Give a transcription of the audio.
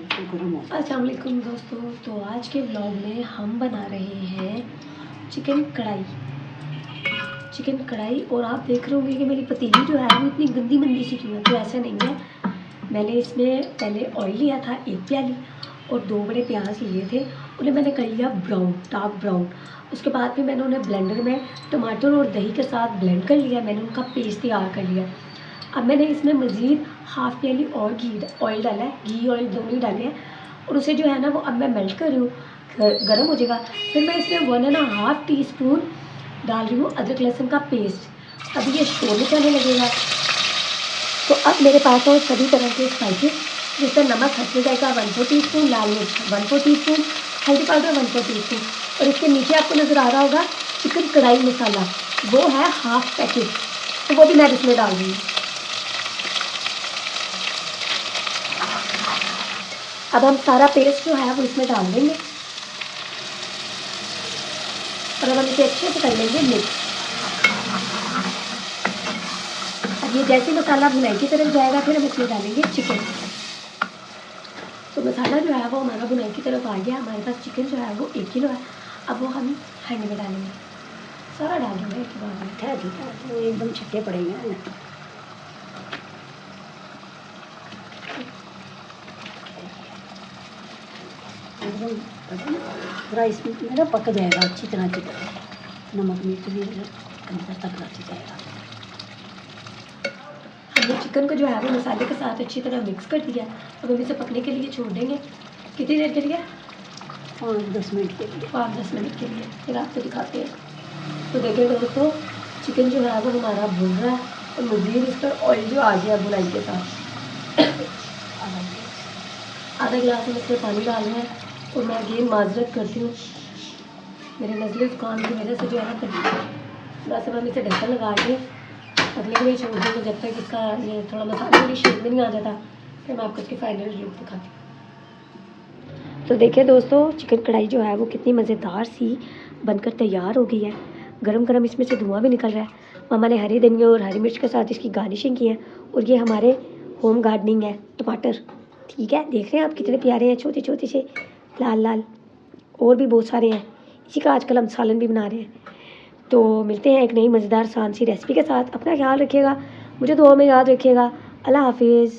अस्सलाम वालेकुम दोस्तों। तो आज के व्लॉग में हम बना रहे हैं चिकन कढ़ाई। और आप देख रहे होंगे कि मेरी पतीली जो है वो इतनी गंदी मंदी सी क्यों है। तो ऐसा नहीं है, मैंने इसमें पहले ऑयल लिया था 1 प्याली और 2 बड़े प्याज लिए थे, उन्हें मैंने कर लिया ब्राउन, डार्क ब्राउन। उसके बाद फिर मैंने उन्हें ब्लेंडर में टमाटर और दही के साथ ब्लेंड कर लिया, मैंने उनका पेस्ट तैयार कर लिया। अब मैंने इसमें मज़ीद हाफ़ प्याली और ऑयल डाला है, घी ऑयल दोनों ही डाले हैं। और उसे जो है ना वो अब मैं मेल्ट कर रही हूँ, गर्म हो जाएगा। फिर मैं इसमें 1.5 टीस्पून डाल रही हूँ अदरक लहसुन का पेस्ट। अभी ये शोरने जाने लगेगा। तो अब मेरे पास है सभी तरह के स्पाइसेस, जिसमें नमक हल्दी जाएगा 1/4 टीस्पून, लाल मिर्च 1/4 टीस्पून, हल्दी पाउडर 1/4 टीस्पून। और इसके नीचे आपको नज़र आ रहा होगा चिकन कढ़ाई मसाला, वो है हाफ़ पैकेट, तो वो भी मैं इसमें डाल रही हूँ। अब हम सारा पेस्ट जो है वो इसमें डाल देंगे और अब हम इसे अच्छे से कर लेंगे मिक्स। अब ये जैसे मसाला भुनाई की तरफ जाएगा फिर हम इसमें डालेंगे चिकन। तो मसाला जो है वो हमारा भुनाई की तरफ आ गया। हमारे पास चिकन जो है वो 1 किलो है। अब वो हम हैंड में डालेंगे, सारा डाल देंगे एक बार में। ठीक है, वो एकदम छट्टे पड़ेंगे। राइस में ना पक जाएगा अच्छी तरह चिकन, नमक मिर्च भी अंदर तक रच जाएगा। हमने चिकन को जो है वो मसाले के साथ अच्छी तरह मिक्स कर दिया। अब हम इसे पकने के लिए छोड़ देंगे। कितनी देर के लिए? 5-10 मिनट के लिए। 5-10 मिनट के लिए फिर आपको दिखाते हैं। तो देखिए दोस्तों, चिकन जो है वो हमारा भुन रहा है और मज़ीद इस पर ऑयल जो आ गया बुनाई के साथ। आधा गिलास में इसमें पानी डालना है। और मैं अगेन माजरत करती हूँ, मेरे नज़ले ज़ुकाम की वजह से जो है ना, बस अब हम इसे ढक्कन लगा के पकने के लिए छोड़ देंगे जब तक इसका ये थोड़ा मसाला मेरी शेप में नहीं आ जाता। फिर मैं आपको इसकी फाइनल लुक दिखाती हूँ। तो देखिए दोस्तों, चिकन कढ़ाई जो है वो कितनी मज़ेदार सी बनकर तैयार हो गई है। गरम गरम इसमें से धुआं भी निकल रहा है। मामा ने हरी धनिया और हरी मिर्च के साथ इसकी गार्निशिंग की है। और ये हमारे होम गार्डनिंग है टमाटर। ठीक है, देख रहे हैं आप कितने प्यारे हैं, छोटे छोटे से लाल लाल। और भी बहुत सारे हैं, इसी का आजकल हम सालन भी बना रहे हैं। तो मिलते हैं एक नई मज़ेदार सान सी रेसिपी के साथ। अपना ख्याल रखिएगा, मुझे दुआ में याद रखिएगा। अल्लाह हाफिज़।